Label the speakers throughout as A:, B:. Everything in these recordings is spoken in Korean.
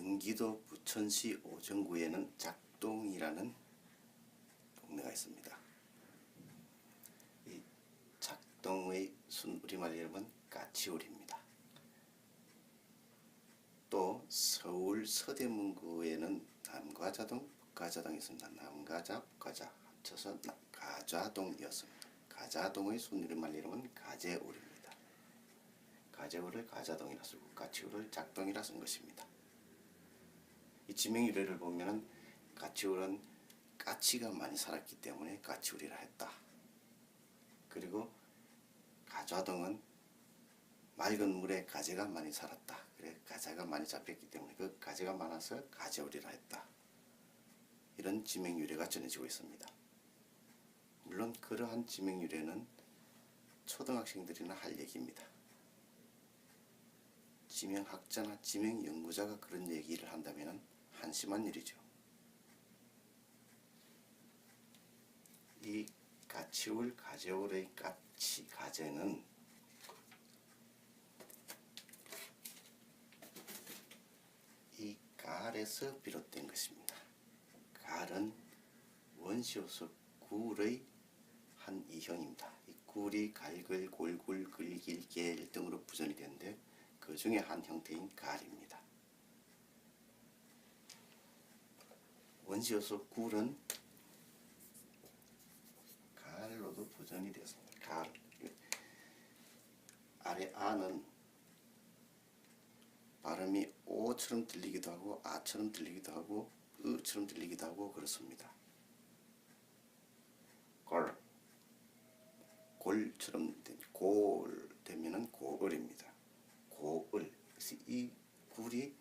A: 경기도 부천시 오정구에는 작동이라는 동네가 있습니다. 이 작동의 순우리말 이름은 까치울입니다. 또 서울 서대문구에는 남가자동, 북가자동이 있습니다. 남가자, 북가자 합쳐서 가좌동이었습니다. 가좌동의 순우리말 이름은 가재울입니다. 가재울을 가자동이라 쓰고 까치울을 작동이라 쓴 것입니다. 이 지명 유래를 보면은 까치울은 까치가 많이 살았기 때문에 까치울이라 했다. 그리고 가좌동은 맑은 물에 가재가 많이 살았다. 그래 가재가 많이 잡혔기 때문에 그 가재가 많아서 가재울이라 했다. 이런 지명 유래가 전해지고 있습니다. 물론 그러한 지명 유래는 초등학생들이나 할 얘기입니다. 지명학자나 지명연구자가 그런 얘기를 한다면 한심한 일이죠. 이 까치울, 가재울의 까치, 가재는 이 갈에서 비롯된 것입니다. 갈은 원시호수 굴의 한 이형입니다. 이 굴이 갈글, 골굴, 글길, 겔 등으로 부전이 되는데 그 중에 한 형태인 갈입니다. 원시호수 굴은 갈로도 부전이 되었습니다. 갈. 아래 아는 발음이 오처럼 들리기도 하고 아처럼 들리기도 하고 으처럼 들리기도 하고 그렇습니다. 골. 골처럼 골 되면은 고을입니다. 고을. 그래서 이 굴이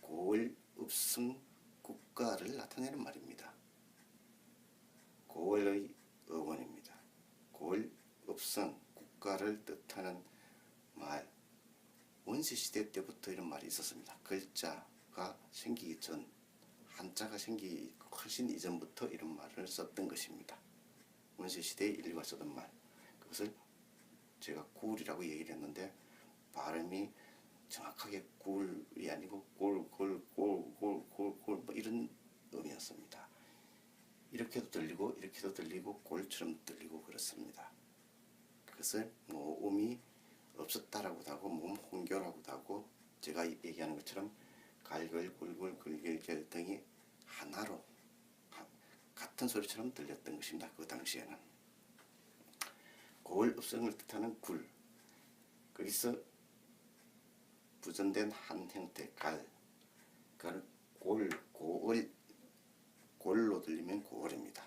A: 고을 읍승 국가를 나타내는 말입니다. 고을의 어원입니다. 고을 읍승 국가를 뜻하는 말. 원시시대 때부터 이런 말이 있었습니다. 글자가 생기기 전, 한자가 생기기 훨씬 이전부터 이런 말을 썼던 것입니다. 원시시대에 인류가 쓰던 말. 그것을 제가 굴이라고 얘기를 했는데 발음이 정확하게 굴이 아니고 골골골골골골 뭐 이런 의미였습니다. 이렇게도 들리고 이렇게도 들리고 골처럼 들리고 그렇습니다. 그것을 모음이 없었다라고도 하고 몸 혼교라고도 하고 제가 얘기하는 것처럼 갈글 굴굴 글길 등이 하나로 같은 소리처럼 들렸던 것입니다. 그 당시에는 고을 읍성을 뜻하는 굴, 거기서 부전된 한 형태 갈, 그걸 골, 고을, 골로 들리면 고을입니다.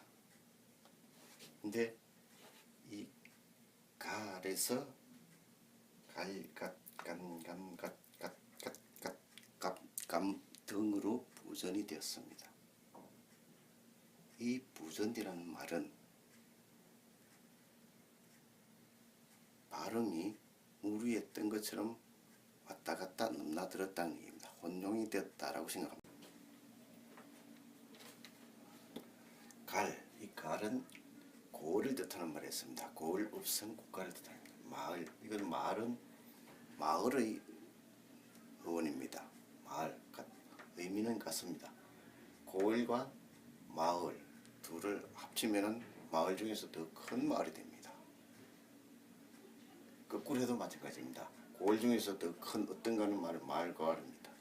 A: 근데 이 갈에서 갈, 갓, 간, 감, 갓, 갓, 갓, 갓, 갓, 감 등으로 부전이 되었습니다. 이 부전이라는 말은 발음이 물 위에 뜬 것처럼 왔다 갔다 넘나들었다는 얘기입니다. 혼용이 되었다라고 생각합니다. 갈, 이 갈은 고을을 뜻하는 말이었습니다. 고을 읍성 국가를 뜻하는 마을. 이건 말은 마을의 어원입니다. 마을, 의미는 같습니다. 고을과 마을 둘을 합치면은 마을 중에서 더 큰 마을이 됩니다. 거꾸로 해도 마찬가지입니다. 고을 중에서 더 큰 어떤 가는 말은 말과을입니다.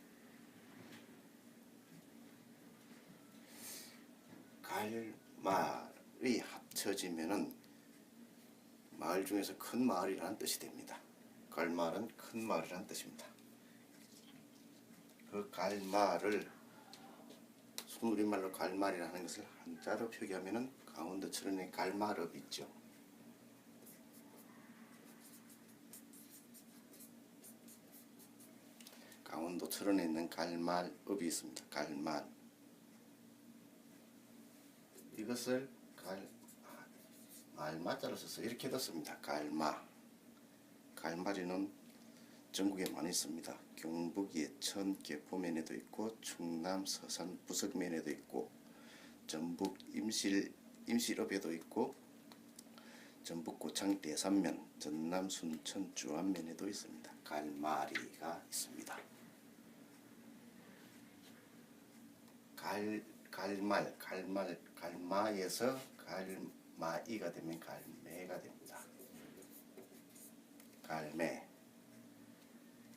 A: 갈, 말이 합쳐지면은 마을 중에서 큰 마을이라는 뜻이 됩니다. 갈말은 큰 마을이라는 뜻입니다. 그 갈말을 순우리말로 갈말이라는 것을 한자로 표기하면은 강원도 철원에 갈말읍 있죠. 강원도 철원에 있는 갈말읍이 있습니다. 갈말. 이것을 말마자로 써서 이렇게 뒀습니다. 갈마. 갈마리는 전국에 많이 있습니다. 경북 예천 개포면에도 있고 충남 서산 부석면에도 있고 전북 임실읍에도 있고 전북 고창 대산면, 전남 순천 주안면에도 있습니다. 갈마리가 있습니다. 갈마에서 갈마이가 되면 갈매가 됩니다.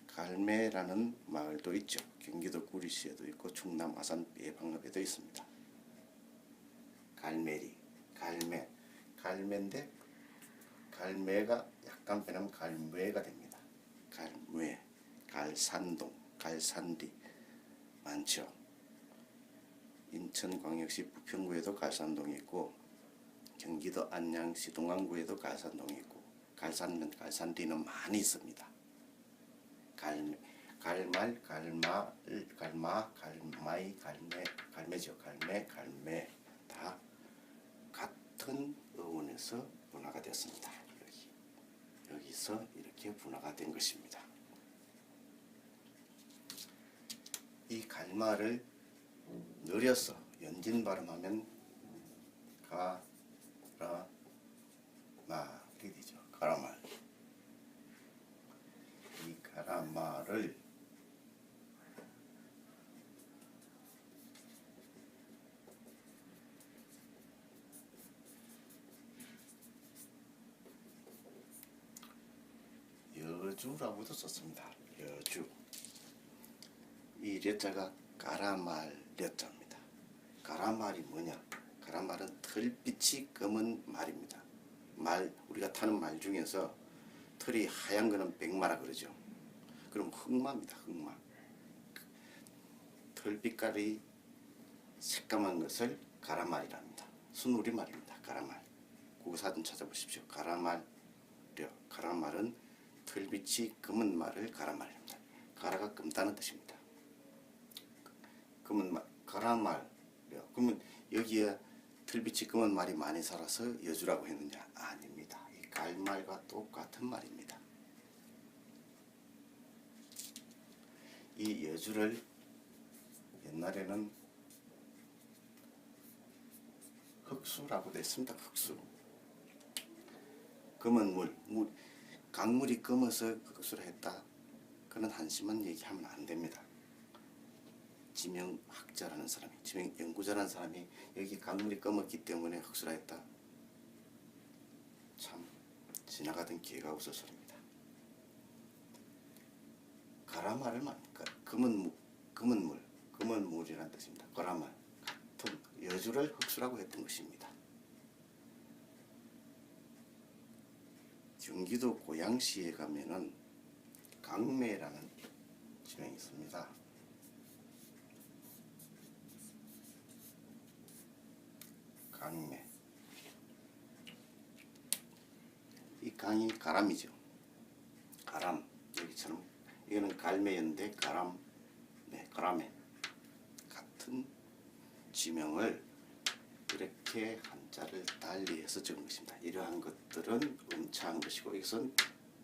A: 갈매라는 마을도 있죠. 경기도 구리시에도 있고 충남 아산 예방읍에도 있습니다. 갈매인데 갈매가 약간 변하면 갈매가 됩니다. 갈매, 갈산동, 갈산리 많죠. 인천광역시 부평구에도 갈산동이 있고 경기도 안양시 동안구에도 갈산동이 있고 갈산리는 많이 있습니다. 갈말, 갈마, 갈마이, 갈매죠. 갈매 다 같은 어원에서 분화가 되었습니다. 여기서 이렇게 분화가 된 것입니다. 이 갈마를 느려서 연진 발음하면 가라말이 되죠. 가라말. 이 가라말을 여주라고도 썼습니다. 여주. 이 려자가 가라말 려자입니다. 가라말이 뭐냐? 가라말은 털빛이 검은 말입니다. 우리가 타는 말 중에서 털이 하얀 거는 백마라 그러죠. 그럼 흑마입니다. 흑마. 털빛깔이 새까만 것을 가라말이랍니다. 순우리말입니다. 가라말. 국어사전 찾아보십시오. 가라말은 털빛이 검은 말을 가라말입니다. 가라가 검다는 뜻입니다. 검은 말, 가라말. 그러면 여기에 털빛이 검은 말이 많이 살아서 여주라고 했느냐? 아닙니다. 이 갈말과 똑같은 말입니다. 이 여주를 옛날에는 흑수라고 됐습니다. 흑수. 검은 물, 강물이 검어서 흑수를 했다. 그런 한심한 얘기하면 안 됩니다. 지명학자라는 사람이, 지명연구자라는 사람이 여기 강물이 검었기 때문에 흑수라 했다. 참 지나가던 기회가 없어서 소리입니다. 가라말을 말합니까? 검은 물이라는 뜻입니다. 가라말, 같은 여주를 흑수라고 했던 것입니다. 경기도 고양시에 가면은 강매라는 지명이 있습니다. 강매. 이 강이 가람이죠. 가람. 여기처럼 이거는 갈매였는데 가람에 같은 지명을 이렇게 한자를 달리해서 적은 것입니다. 이러한 것들은 음차한 것이고 이것은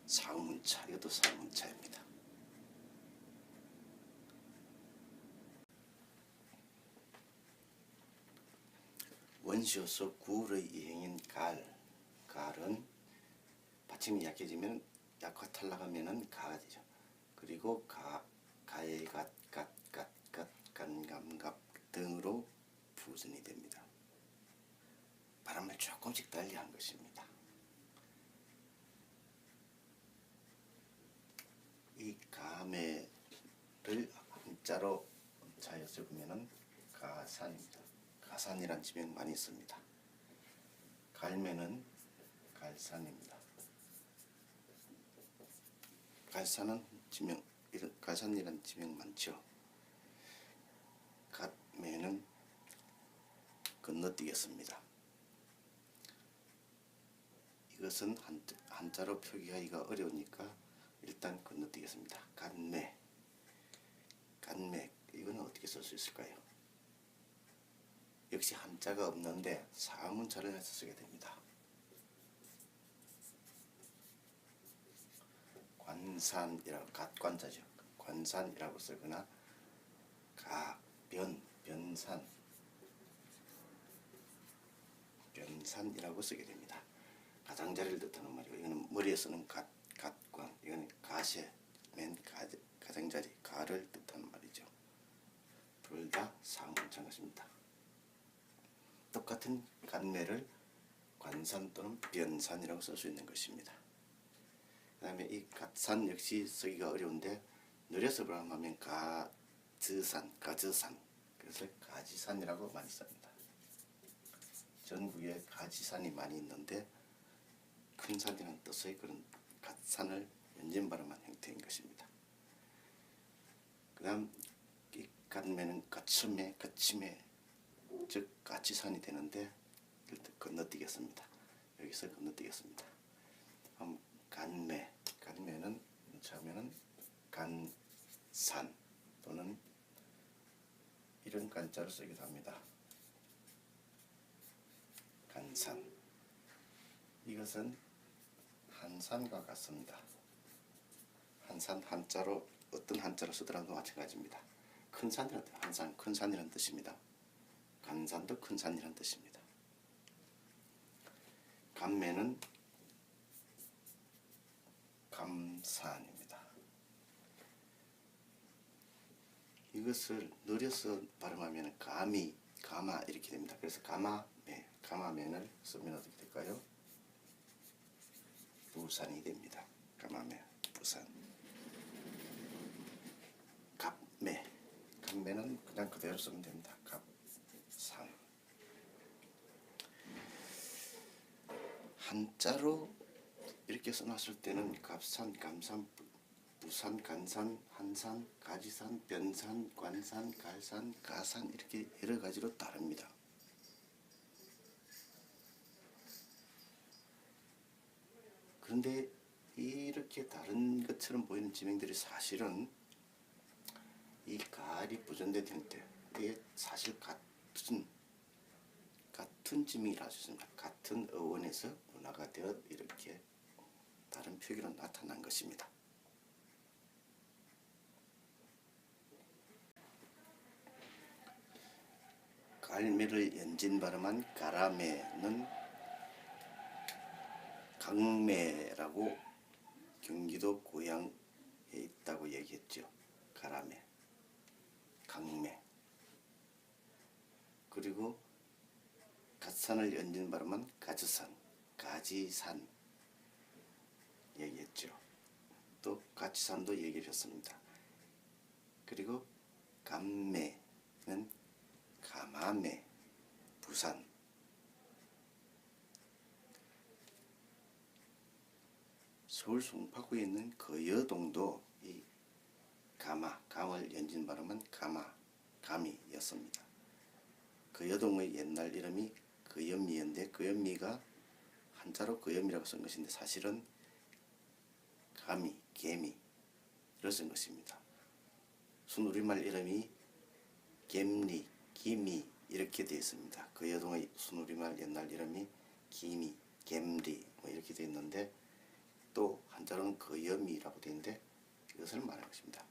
A: 사음운차. 이것도 사음운차입니다. 원시어서 구의 이행인 갈은 받침이 약해지면 약화 탈락하면은 가가 되죠. 그리고 가의 갓, 간감갑 등으로 부전이 됩니다. 발음을 조금씩 달리한 것입니다. 이 가매를 한자로 차여 적으면은 가산입니다. 가산이란 지명 많이 있습니다. 갈매는 갈산입니다. 갈산이란 지명 많죠. 갓매는 건너뛰겠습니다. 이것은 한자로 표기하기가 어려우니까 일단 건너뛰겠습니다. 간매. 이거는 어떻게 쓸 수 있을까요? 역시 한자가 없는데 사문자를 해서 쓰게 됩니다. 관산이라고, 갓관자죠. 관산이라고 쓰거나 변산이라고 쓰게 됩니다. 가장자리를 뜻하는 말이고 이거는 머리에 쓰는 갓관, 이거는 가세, 가장자리, 가를 뜻하는 말이죠. 둘 다 사음문자인 것입니다. 똑같은 간매를 관산 또는 변산이라고 쓸 수 있는 것입니다. 그 다음에 이 갓산 역시 쓰기가 어려운데 느려서 발음하면 가즈산, 그래서 가지산이라고 많이 씁니다. 전국에 가지산이 많이 있는데 큰 산이라는 뜻의 그런 갓산을 연진 발음한 형태인 것입니다. 그 다음 이 간매는 거침에 즉 가치산이 되는데 건너뛰겠습니다. 여기서 건너뛰겠습니다. 간매는 처음에는 간산 또는 이런 간자를 쓰기도 합니다. 간산. 이것은 한산과 같습니다. 한산 한자로 어떤 한자로 쓰더라도 마찬가지입니다. 큰 산이라는 뜻, 한산 큰 산이라는 뜻입니다. 간산도 큰 산이라는 뜻입니다. 간매는 감산입니다. 이것을 느려서 발음하면 가마 이렇게 됩니다. 그래서 가마맨을 쓰면 어떻게 될까요? 부산이 됩니다. 가마맨, 부산. 갑매는 그냥 그대로 쓰면 됩니다. 갑산. 한자로 이렇게 써놨을 때는 갑산, 감산, 부산, 간산, 한산, 가지산, 변산, 관산, 갈산, 가산 이렇게 여러 가지로 다릅니다. 그런데 이렇게 다른 것처럼 보이는 지명들이 사실은 이 가을이 부전된 형태, 이게 사실 같은 지명이라 할 수 있습니다. 같은 어원에서 문화가 되어 이렇게 다른 표기로 나타난 것입니다. 갈매를 연진 발음한 가라매는 강매라고 경기도 고향에 있다고 얘기했죠. 가라매, 강매. 그리고 갓산을 연진 발음한 가지산 얘기했죠. 또 가치산도 얘기하셨습니다. 그리고 감매는 가마매, 부산. 서울 송파구에 있는 거여동도 이 감을 연진 발음한 감이였습니다. 거여동의 옛날 이름이 거연미인데 거연미가 한자로 거연미라고 쓴 것인데 사실은 개미를 쓴 것입니다. 순우리말 이름이 겜리, 기미 이렇게 되어 있습니다. 거여동의 순우리말 옛날 이름이 기미, 겜리 이렇게 되어 있는데 또 한자로는 거여미라고 되어 있는데 이것을 말하는 것입니다.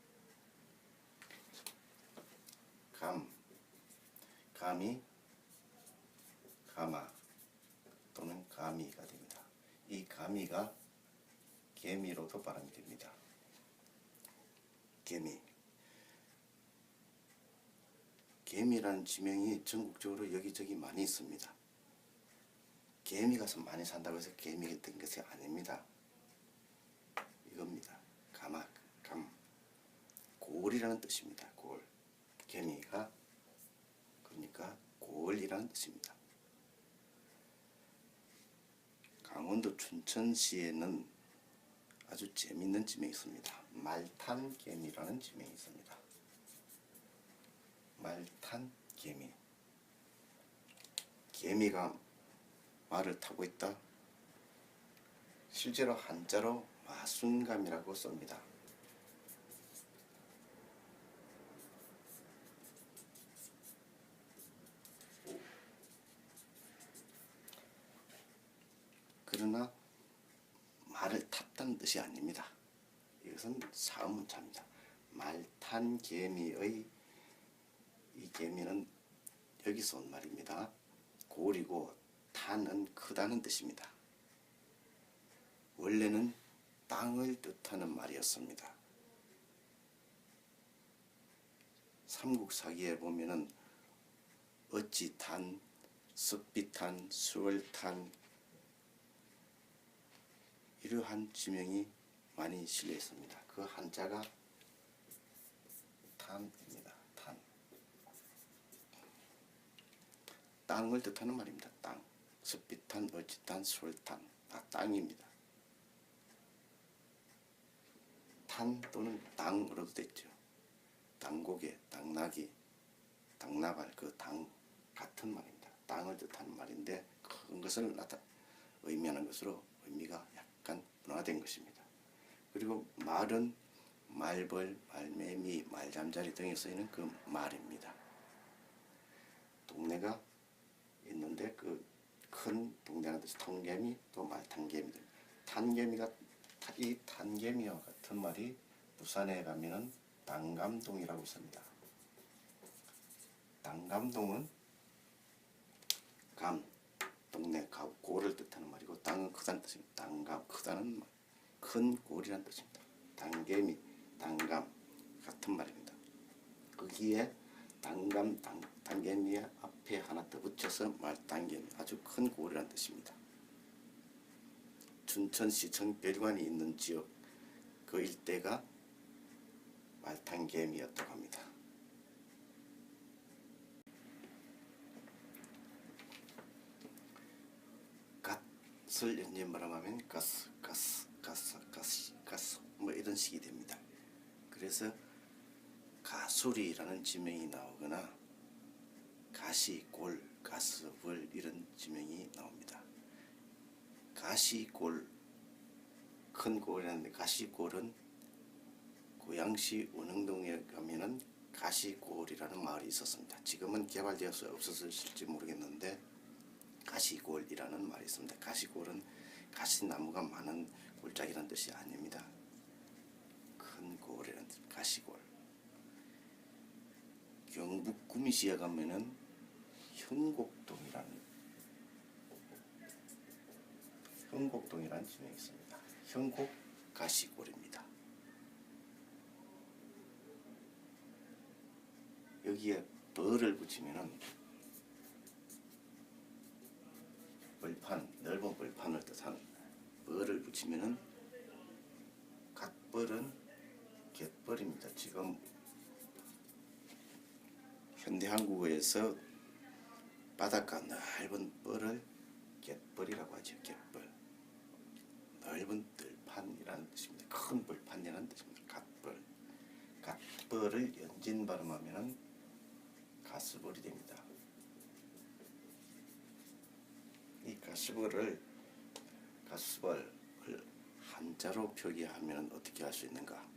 A: 감이 가마 또는 가미가 됩니다. 이 가미가 개미로도 발음이 됩니다. 개미라는 지명이 전국적으로 여기저기 많이 있습니다. 개미가 많이 산다고 해서 개미가 된 것이 아닙니다. 이겁니다. 고을이라는 뜻입니다. 고을. 개미가 그러니까 고을이라는 뜻입니다. 강원도 춘천시에는 아주 재미있는 지명이 있습니다. 말탄개미라는 지명이 있습니다. 말탄개미. 개미가 말을 타고 있다. 실제로 한자로 마순감이라고 씁니다. 그러나 말을 탔다는 뜻이 아닙니다. 이것은 사음문자입니다. 말탄 개미의 이 개미는 여기서 온 말입니다. 고리고 탄은 크다는 뜻입니다. 원래는 땅을 뜻하는 말이었습니다. 삼국사기에 보면은 어찌탄, 습비탄, 수월탄 이러한 지명이 많이 실려 있습니다. 그 한자가 탄입니다. 탄. 땅을 뜻하는 말입니다. 땅. 습비탄, 어찌탄, 수월탄 다 땅입니다. 탄 또는 당으로도 됐죠. 당고개, 당나귀, 당나발 그 당 같은 말입니다. 땅을 뜻하는 말인데 큰 것을 의미하는 것으로 의미가 약간 분화된 것입니다. 그리고 말은 말벌, 말매미, 말잠자리 등에 쓰이는 그 말입니다. 동네가 있는데 그 큰 동네라는 뜻이 통개미 또 말탄개미들. 이 탄개미와 같은 말이 부산에 가면은 당감동이라고 있습니다. 당감동은 감, 동네, 고를 뜻하는 말이고 땅은 크다는 뜻입니다. 당감, 크다는 말, 큰 골이라는 뜻입니다. 당개미, 당감 같은 말입니다. 거기에 당개미의 앞에 하나 더 붙여서 말당개미, 아주 큰 골이라는 뜻입니다. 춘천시청 별관이 있는 지역 그 일대가 말탄개미였다고 합니다. 갓을 연재 말하면 가스 뭐 이런 식이 됩니다. 그래서 가수리라는 지명이 나오거나 가시골, 가스벌 이런 지명이 나옵니다. 가시골, 큰 골이라는데 가시골은 고양시 원흥동에 가면은 가시골이라는 마을이 있었습니다. 지금은 개발되어서 없어졌을지 모르겠는데 가시골이라는 말이 있습니다. 가시골은 가시나무가 많은 골짜기라는 뜻이 아닙니다. 큰 골이라는 뜻, 가시골. 경북 구미시에 가면은 현곡동이라는 지명이 있습니다. 현곡 가시골입니다. 여기에 벌을 붙이면은 벌판, 넓은 벌판을 뜻하는 벌을 붙이면은 갓벌은 갯벌입니다. 지금 현대 한국어에서 바닷가 넓은 뻘을 갯벌이라고 하죠. 갯벌. 넓은 들판이라는 뜻입니다. 큰 벌판이라는 뜻입니다. 갓벌. 갓벌을 연진 발음하면 가스벌이 됩니다. 이 가스벌을 한자로 표기하면 어떻게 할 수 있는가?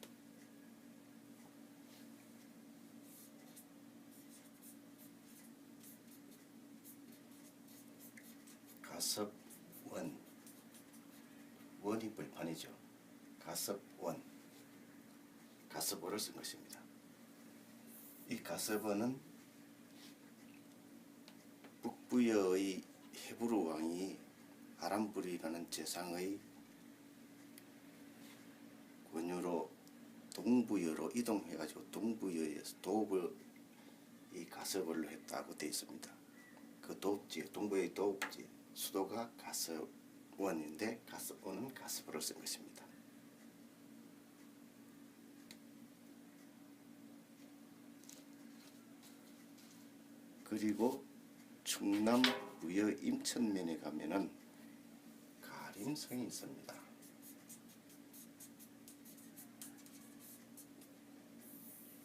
A: 가섭원, 원이 벌판이죠. 가섭원, 가섭어를 쓴 것입니다. 이 가섭원은 북부여의 헤브르 왕이 아람불이라는 제상의 권유로 동부여로 이동해가지고 동부여에서 도읍을 이 가섭원로 했다고 되어 있습니다. 그 도읍지, 동부의 도읍지 수도가 가섭원인데 가섭원은 가섭어를 쓴 것입니다. 그리고 충남 부여 임천면에 가면은 가림성이 있습니다.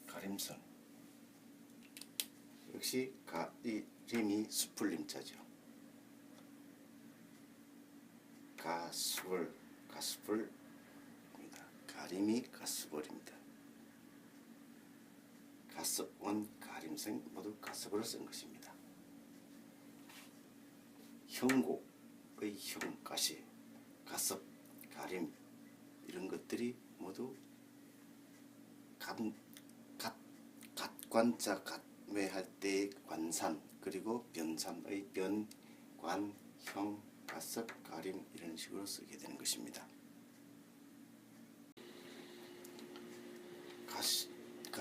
A: 가림성 역시 가림이 수풀림자죠. 가스벌입니다. 가림이 가스벌입니다. 가섭원, 가림성 모두 가섭어를 쓴 것입니다. 형곡의 형, 가시, 가섭, 가림 이런 것들이 모두 갓관자 갓매할 때의 관산 그리고 변산의 변, 관, 형, 가섭, 가림 이런 식으로 쓰게 되는 것입니다.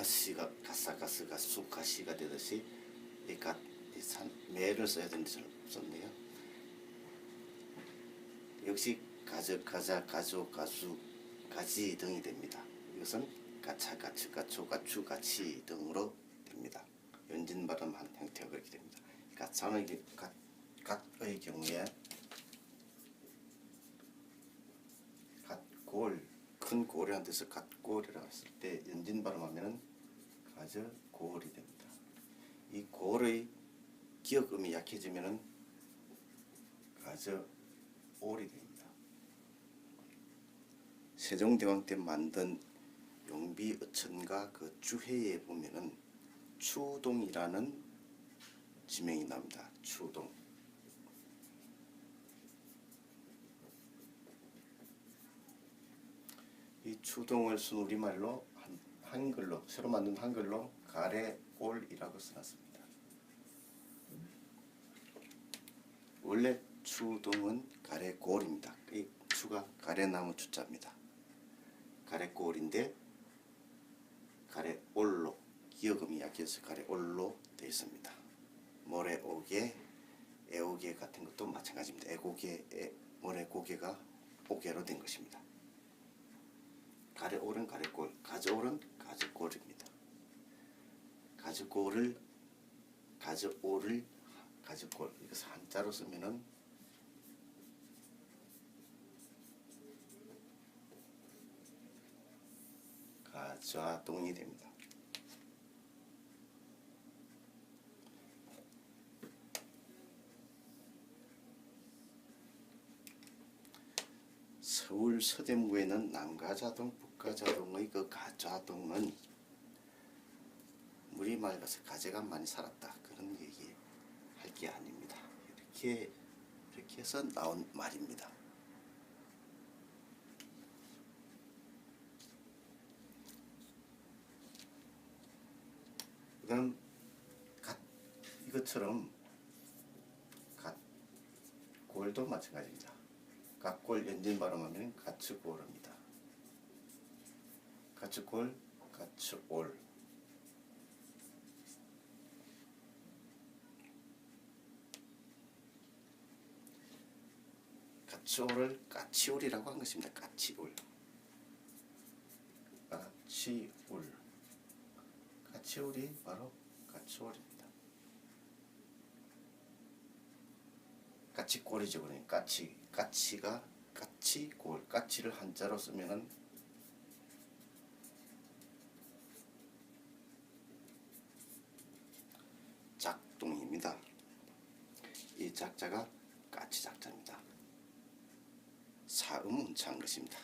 A: 가시가 가사가스가 수가시가 되듯이 매를 써야 되는데 잘 썼네요. 역시 가저, 가자, 가조, 가수, 가지 등이 됩니다. 이것은 가차, 가츠, 가초, 가추, 가치 등으로 됩니다. 연진 발음한 형태가 그렇게 됩니다. 가차의 갓의 경우에 갓골, 큰 골이라는 뜻을 갓골이라고 했을 때 연진 발음하면은 가저 골이 됩니다. 이 골의 기억음이 약해지면은 가저 올이 됩니다. 세종대왕 때 만든 용비어천가 그 주해에 보면은 추동이라는 지명이 납니다. 추동. 이 추동을 순우리말로 한글로 새로 만든 한글로 가래올이라고 써놨습니다. 원래 추동은 가래골입니다. 이 추가 가래나무 추자입니다. 가래골인데 가래올로 기억음이 약해서 가래올로 되어 있습니다. 모래오개, 애오개 같은 것도 마찬가지입니다. 애고개, 모래고개가 오개로 된 것입니다. 가래올은 가래골, 가저올은 가저골입니다. 가저골을 가저올을 가저골 이것을 한자로 쓰면은 가좌동이 됩니다. 서울 서대문구에는 남가자동, 북가자동의 그 가좌동은 물이 맑아서 가재가 많이 살았다 그런 얘기 할 게 아닙니다. 이렇게 해서 나온 말입니다. 그다음 이것처럼 갓골도 마찬가지입니다. 갓골 연진 발음하면 가츠골입니다. 가츠골, 가츠올. 가츠올을 까치올이라고 한 것입니다. 까치올. 까치올. 까치올이 바로 까치올입니다. 까치골이죠. 그러니까 까치가 까치골. 까치를 한자로 쓰면은 작동입니다. 이 작자가 까치 작자입니다. 사음운차한 것입니다.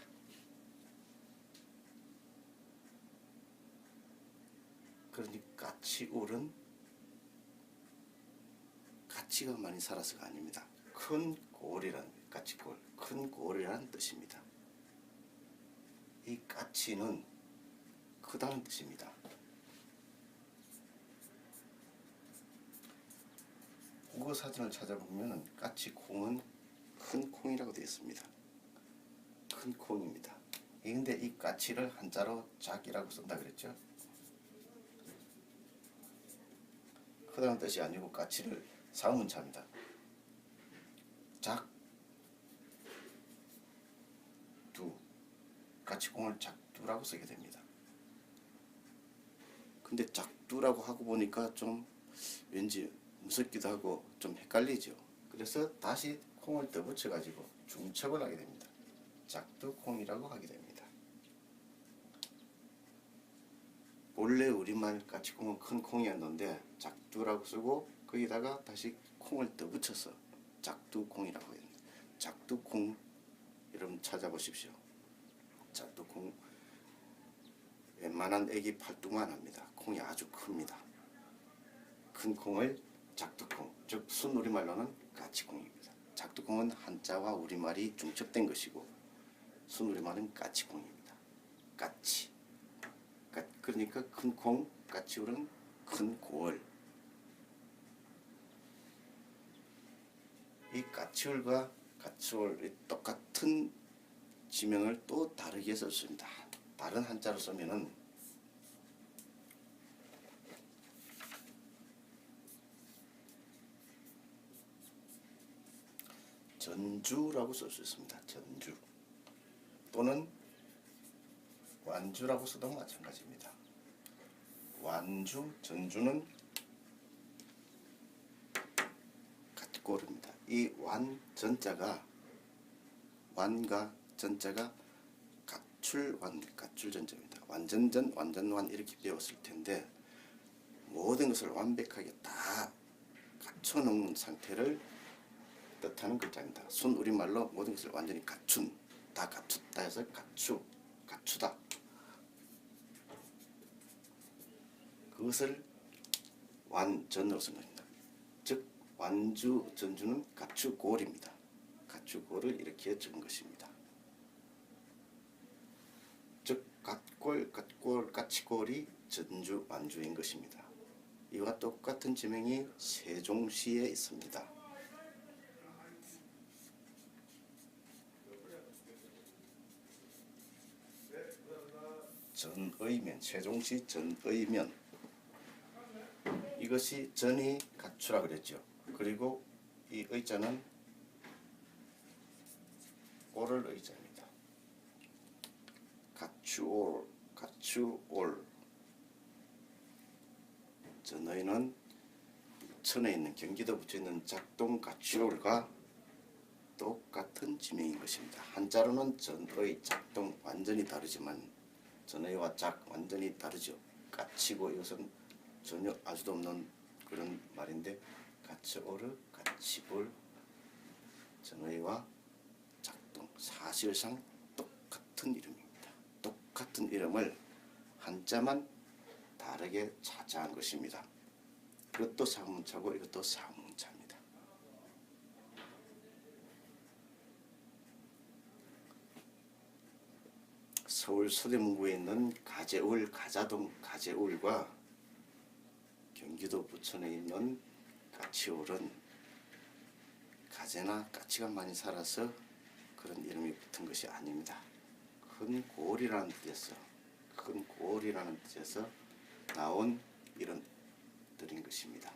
A: 그러니 까치올은 가치가 많이 살아서가 아닙니다. 큰 골이라는 까치골, 큰 골이라는 뜻입니다. 이 까치는 크다는 뜻입니다. 국어 사전을 찾아보면 까치콩은 큰 콩이라고 되어 있습니다. 큰 콩입니다. 그런데 이 까치를 한자로 작이라고 쓴다 그랬죠. 크다는 뜻이 아니고 까치를 사음문차입니다. 작두, 까치콩을 작두라고 쓰게 됩니다. 근데 작두라고 하고 보니까 좀 왠지 무섭기도 하고 좀 헷갈리죠. 그래서 다시 콩을 떠붙여 가지고 중첩을 하게 됩니다. 작두콩이라고 하게 됩니다. 원래 우리말 까치콩은 큰 콩이었는데 작두라고 쓰고 거기다가 다시 콩을 떠붙여서 작두콩이라고 해야 됩니다. 작두콩 여러분 찾아보십시오. 작두콩 웬만한 애기 팔뚝만 합니다. 콩이 아주 큽니다. 큰 콩을 작두콩, 즉 순우리말로는 까치콩입니다. 작두콩은 한자와 우리말이 중첩된 것이고 순우리말은 까치콩입니다. 까치. 그러니까 큰 콩, 까치올은 큰 골. 이 까치올과 가츠올이 똑같은 지명을 또 다르게 썼습니다. 다른 한자로 쓰면은 전주라고 쓸 수 있습니다. 전주 또는 완주라고 써도 마찬가지입니다. 완주, 전주는 같이 고릅니다. 이 완 전자가 완과 전자가 가출완, 가출전자입니다. 완전전, 완전완 이렇게 배웠을 텐데 모든 것을 완벽하게 다 갖춰놓은 상태를 뜻하는 글자입니다. 순 우리말로 모든 것을 완전히 갖춘, 다 갖췄다 해서 갖추다. 그것을 완전으로 쓴 겁니다. 즉 완주, 전주는 갖추골입니다. 갖추골을 이렇게 적은 것입니다. 즉 갓골, 까치골이 전주, 완주인 것입니다. 이와 똑같은 지명이 세종시에 있습니다. 전의면, 세종시 전의면, 이것이 전이 갖추라 그랬죠. 그리고 이 의자는 오를 의자입니다. 갖추올, 갖추올. 전의는 부천에 있는, 경기도 부천에 있는 작동 갖추올과 똑같은 지명인 것입니다. 한자로는 전의, 작동 완전히 다르지만 전의와 작 완전히 다르죠. 까치고 이것은 전혀 알 수도 없는 그런 말인데 가츠오르, 가치올, 전의와 작동 사실상 똑같은 이름입니다. 똑같은 이름을 한자만 다르게 차지한 것입니다. 이것도 상문차고 이것도 상문차입니다. 서울 서대문구에 있는 가재울, 가자동 가재울과 경기도 부천에 있는 까치올은 가재나 까치가 많이 살아서 그런 이름이 붙은 것이 아닙니다. 큰 골이라는 뜻에서 나온 이름들인 것입니다.